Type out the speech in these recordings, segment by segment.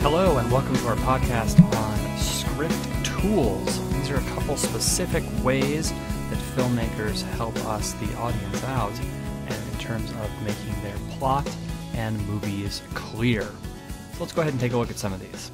Hello, and welcome to our podcast on script tools. These are a couple specific ways that filmmakers help us, the audience, out and in terms of making their plot and movies clear. So let's go ahead and take a look at some of these.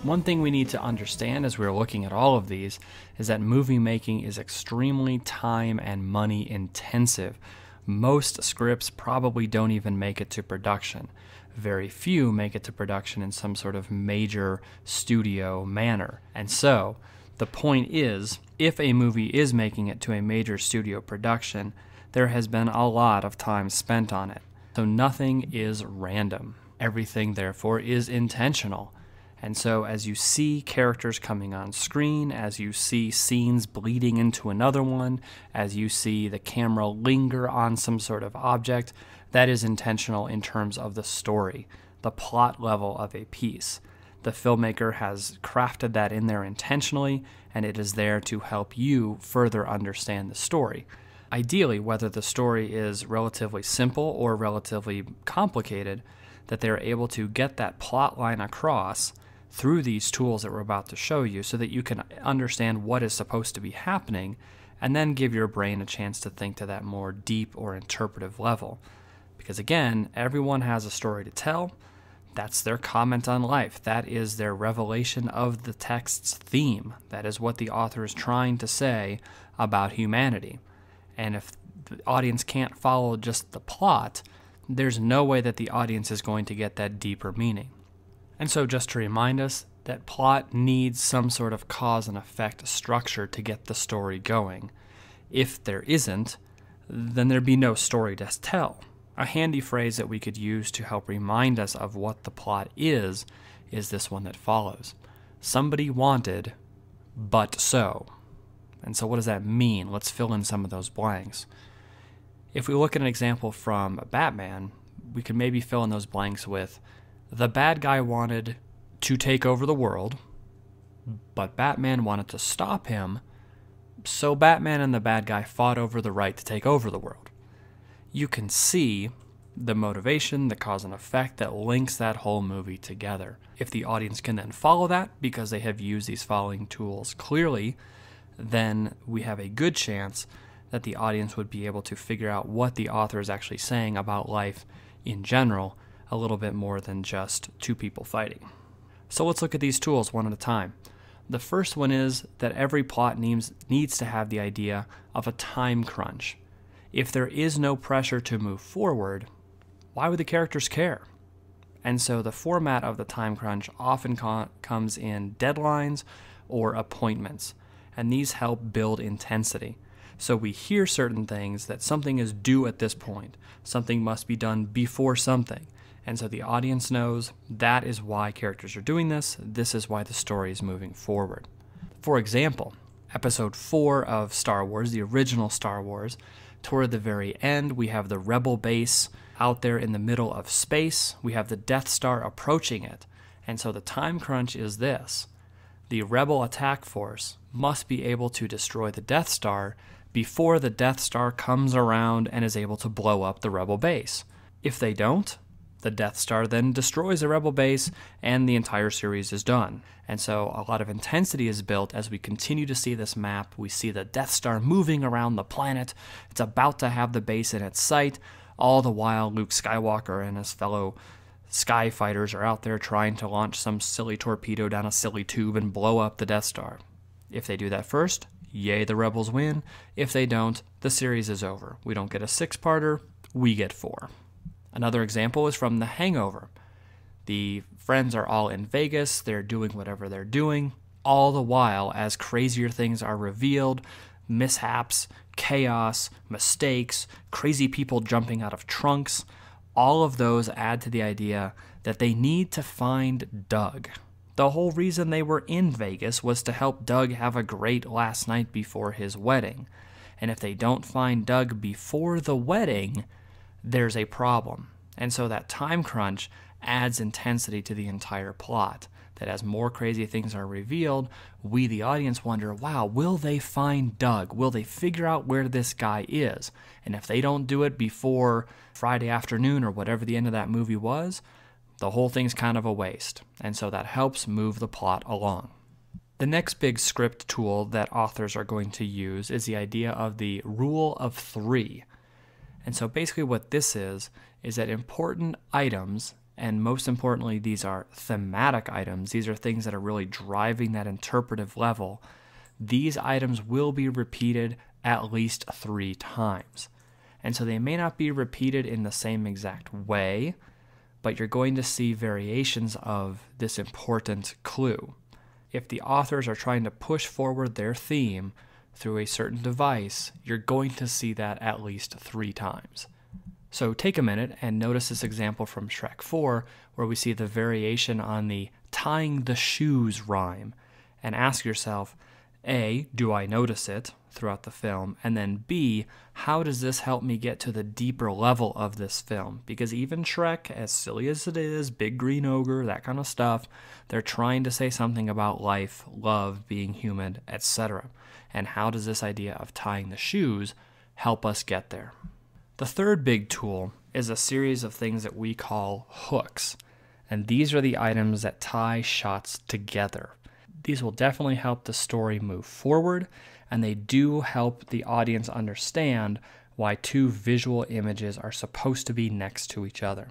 One thing we need to understand as we're looking at all of these is that movie making is extremely time and money intensive. Most scripts probably don't even make it to production. Very few make it to production in some sort of major studio manner. And so, the point is, if a movie is making it to a major studio production, there has been a lot of time spent on it. So nothing is random. Everything, therefore, is intentional. And so as you see characters coming on screen, as you see scenes bleeding into another one, as you see the camera linger on some sort of object, that is intentional in terms of the story, the plot level of a piece. The filmmaker has crafted that in there intentionally, and it is there to help you further understand the story. Ideally, whether the story is relatively simple or relatively complicated, that they're able to get that plot line across through these tools that we're about to show you so that you can understand what is supposed to be happening and then give your brain a chance to think to that more deep or interpretive level. Because again, everyone has a story to tell. That's their comment on life. That is their revelation of the text's theme. That is what the author is trying to say about humanity. And if the audience can't follow just the plot, there's no way that the audience is going to get that deeper meaning. And so just to remind us that plot needs some sort of cause and effect structure to get the story going. If there isn't, then there'd be no story to tell. A handy phrase that we could use to help remind us of what the plot is this one that follows. Somebody wanted, but so. And so what does that mean? Let's fill in some of those blanks. If we look at an example from Batman, we could maybe fill in those blanks with, the bad guy wanted to take over the world, but Batman wanted to stop him, so Batman and the bad guy fought over the right to take over the world. You can see the motivation, the cause and effect that links that whole movie together. If the audience can then follow that because they have used these following tools clearly, then we have a good chance that the audience would be able to figure out what the author is actually saying about life in general, a little bit more than just two people fighting. So let's look at these tools one at a time. The first one is that every plot needs to have the idea of a time crunch. If there is no pressure to move forward, why would the characters care? And so the format of the time crunch often comes in deadlines or appointments, and these help build intensity. So we hear certain things that something is due at this point, something must be done before something, and so the audience knows that is why characters are doing this, this is why the story is moving forward. For example, Episode 4 of Star Wars, the original Star Wars, toward the very end, we have the Rebel base out there in the middle of space. We have the Death Star approaching it. And so the time crunch is this. The Rebel attack force must be able to destroy the Death Star before the Death Star comes around and is able to blow up the Rebel base. If they don't, the Death Star then destroys the Rebel base and the entire series is done. And so a lot of intensity is built as we continue to see this map. We see the Death Star moving around the planet. It's about to have the base in its sight. All the while, Luke Skywalker and his fellow Sky Fighters are out there trying to launch some silly torpedo down a silly tube and blow up the Death Star. If they do that first, yay, the Rebels win. If they don't, the series is over. We don't get a 6-parter, we get 4. Another example is from The Hangover. The friends are all in Vegas, they're doing whatever they're doing, all the while as crazier things are revealed, mishaps, chaos, mistakes, crazy people jumping out of trunks, all of those add to the idea that they need to find Doug. The whole reason they were in Vegas was to help Doug have a great last night before his wedding. And if they don't find Doug before the wedding, there's a problem. And so that time crunch adds intensity to the entire plot. That as more crazy things are revealed, we, the audience, wonder, wow, will they find Doug? Will they figure out where this guy is? And if they don't do it before Friday afternoon or whatever the end of that movie was, the whole thing's kind of a waste. And so that helps move the plot along. The next big script tool that authors are going to use is the idea of the rule of three. And so basically what this is that important items, and most importantly, these are thematic items, these are things that are really driving that interpretive level, these items will be repeated at least 3 times. And so they may not be repeated in the same exact way, but you're going to see variations of this important clue. If the authors are trying to push forward their theme through a certain device, you're going to see that at least 3 times. So take a minute and notice this example from Shrek 4, where we see the variation on the tying the shoes rhyme, and ask yourself, A, do I notice it throughout the film? And then B, how does this help me get to the deeper level of this film? Because even Shrek, as silly as it is, big green ogre, that kind of stuff, they're trying to say something about life, love, being human, etc. And how does this idea of tying the shoes help us get there? The third big tool is a series of things that we call hooks. And these are the items that tie shots together. These will definitely help the story move forward, and they do help the audience understand why 2 visual images are supposed to be next to each other.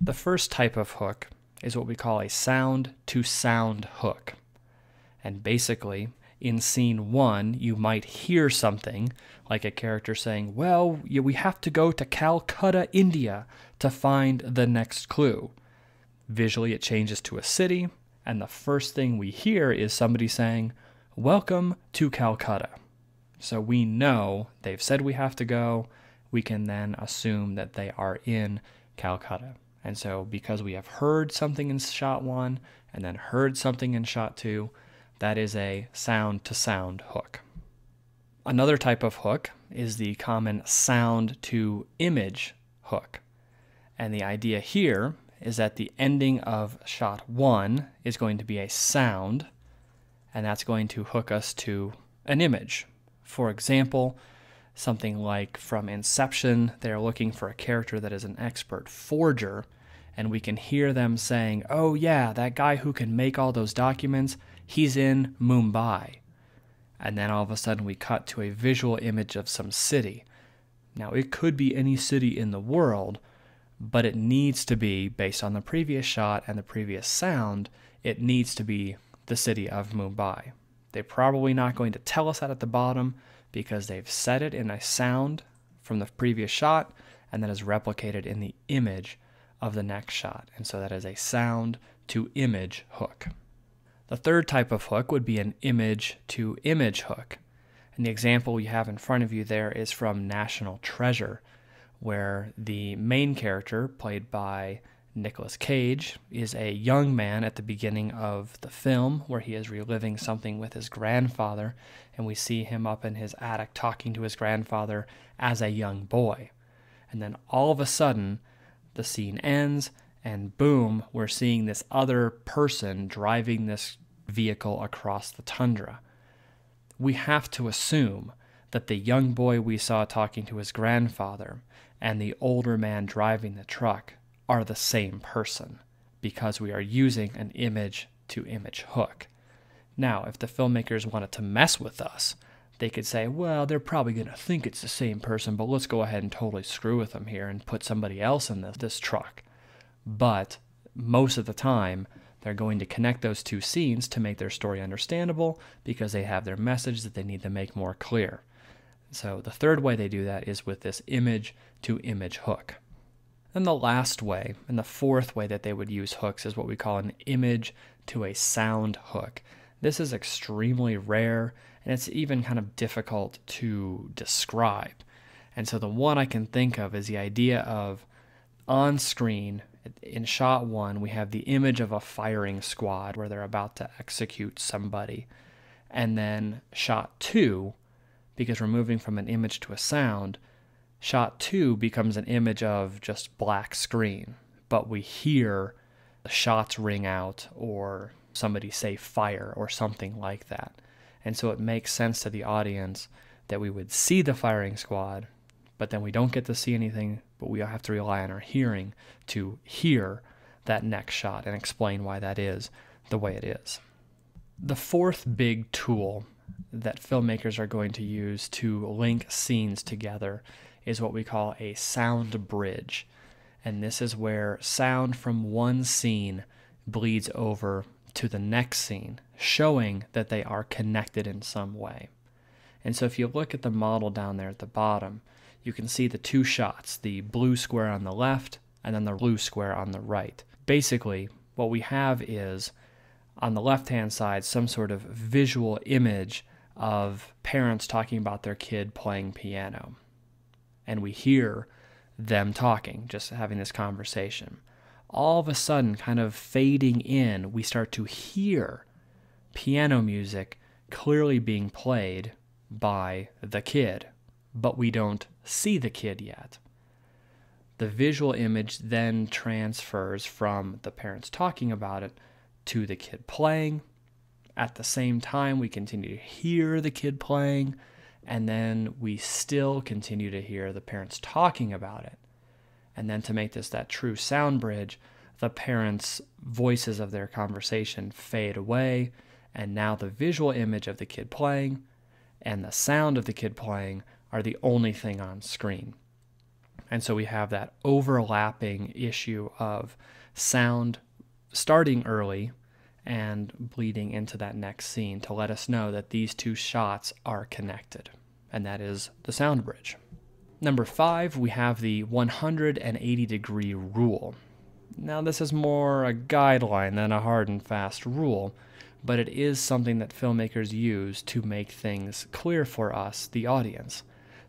The first type of hook is what we call a sound-to-sound hook. And basically, in scene 1, you might hear something, like a character saying, well, we have to go to Calcutta, India, to find the next clue. Visually, it changes to a city, and the first thing we hear is somebody saying, welcome to Calcutta. So we know they've said we have to go. We can then assume that they are in Calcutta. And so because we have heard something in shot 1 and then heard something in shot 2, that is a sound-to-sound hook. Another type of hook is the common sound-to-image hook. And the idea here is that the ending of shot 1 is going to be a sound, and that's going to hook us to an image. For example, something like from Inception, they're looking for a character that is an expert forger, and we can hear them saying, oh yeah, that guy who can make all those documents, he's in Mumbai. And then all of a sudden we cut to a visual image of some city. Now it could be any city in the world, but it needs to be, based on the previous shot and the previous sound, it needs to be the city of Mumbai. They're probably not going to tell us that at the bottom because they've said it in a sound from the previous shot, and that is replicated in the image of the next shot. And so that is a sound-to-image hook. The third type of hook would be an image-to-image hook. And the example you have in front of you there is from National Treasure, where the main character, played by Nicolas Cage, is a young man at the beginning of the film where he is reliving something with his grandfather, and we see him up in his attic talking to his grandfather as a young boy. And then all of a sudden, the scene ends, and boom, we're seeing this other person driving this vehicle across the tundra. We have to assume that the young boy we saw talking to his grandfather and the older man driving the truck are the same person, because we are using an image-to-image hook. Now, if the filmmakers wanted to mess with us, they could say, well, they're probably going to think it's the same person, but let's go ahead and totally screw with them here and put somebody else in this truck. But most of the time, they're going to connect those 2 scenes to make their story understandable because they have their message that they need to make more clear. So the third way they do that is with this image-to-image hook. And the last way, and the fourth way that they would use hooks, is what we call an image-to-a-sound hook. This is extremely rare, and it's even kind of difficult to describe. And so the one I can think of is the idea of, on screen, in shot 1, we have the image of a firing squad where they're about to execute somebody. And then shot 2, because we're moving from an image to a sound, shot 2 becomes an image of just black screen, but we hear the shots ring out or somebody say fire or something like that. And so it makes sense to the audience that we would see the firing squad, but then we don't get to see anything, but we have to rely on our hearing to hear that next shot and explain why that is the way it is. The fourth big tool that filmmakers are going to use to link scenes together is what we call a sound bridge. And this is where sound from one scene bleeds over to the next scene, showing that they are connected in some way. And so if you look at the model down there at the bottom, you can see the two shots, the blue square on the left and then the blue square on the right. Basically, what we have is, on the left-hand side, some sort of visual image of parents talking about their kid playing piano. And we hear them talking, just having this conversation. All of a sudden, kind of fading in, we start to hear piano music clearly being played by the kid, but we don't see the kid yet. The visual image then transfers from the parents talking about it to the kid playing. At the same time, we continue to hear the kid playing, and then we still continue to hear the parents talking about it. And then to make this that true sound bridge, the parents' voices of their conversation fade away, and now the visual image of the kid playing and the sound of the kid playing are the only thing on screen. And so we have that overlapping issue of sound starting early and bleeding into that next scene to let us know that these two shots are connected. And that is the sound bridge. Number 5, we have the 180-degree rule. Now, this is more a guideline than a hard and fast rule, but it is something that filmmakers use to make things clear for us, the audience.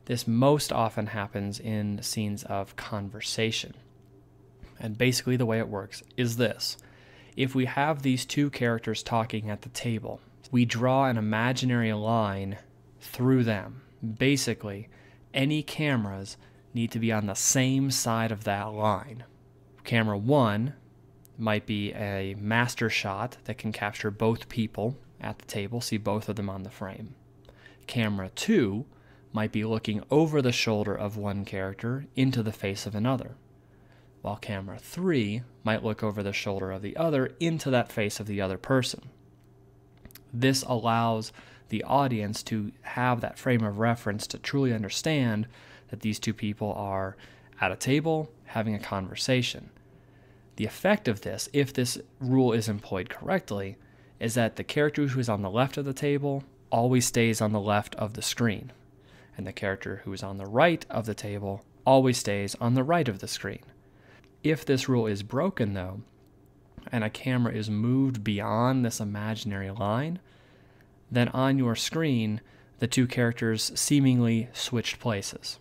This most often happens in scenes of conversation. And basically the way it works is this. If we have these two characters talking at the table, we draw an imaginary line through them. Basically, any cameras need to be on the same side of that line. Camera 1 might be a master shot that can capture both people at the table, see both of them on the frame. Camera 2 might be looking over the shoulder of one character into the face of another, while camera 3 might look over the shoulder of the other into that face of the other person. This allows the audience to have that frame of reference to truly understand that these two people are at a table having a conversation. The effect of this, if this rule is employed correctly, is that the character who is on the left of the table always stays on the left of the screen, and the character who is on the right of the table always stays on the right of the screen. If this rule is broken, though, and a camera is moved beyond this imaginary line, then on your screen, the two characters seemingly switched places.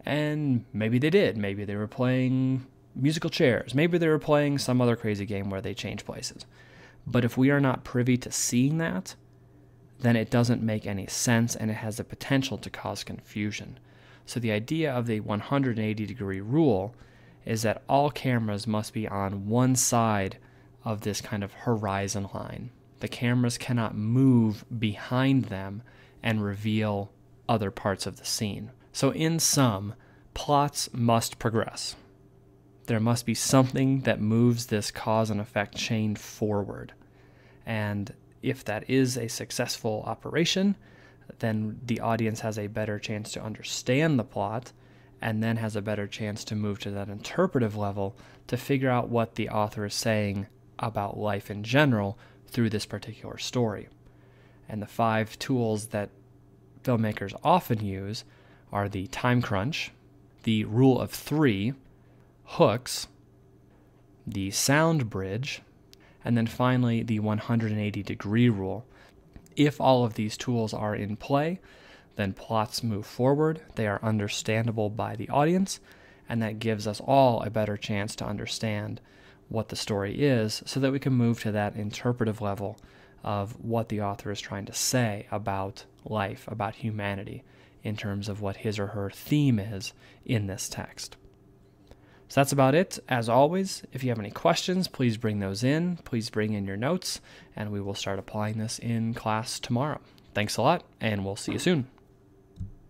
And maybe they did. Maybe they were playing musical chairs. Maybe they were playing some other crazy game where they change places. But if we are not privy to seeing that, then it doesn't make any sense and it has the potential to cause confusion. So the idea of the 180-degree rule is that all cameras must be on one side of this kind of horizon line. The cameras cannot move behind them and reveal other parts of the scene. So in sum, plots must progress. There must be something that moves this cause and effect chain forward. And if that is a successful operation, then the audience has a better chance to understand the plot and then has a better chance to move to that interpretive level to figure out what the author is saying about life in general through this particular story. And the 5 tools that filmmakers often use are the time crunch, the rule of 3, hooks, the sound bridge, and then finally the 180-degree rule. If all of these tools are in play, then plots move forward, they are understandable by the audience, and that gives us all a better chance to understand what the story is so that we can move to that interpretive level of what the author is trying to say about life, about humanity, in terms of what his or her theme is in this text. So that's about it. As always, if you have any questions, please bring those in. Please bring in your notes, and we will start applying this in class tomorrow. Thanks a lot, and we'll see you soon.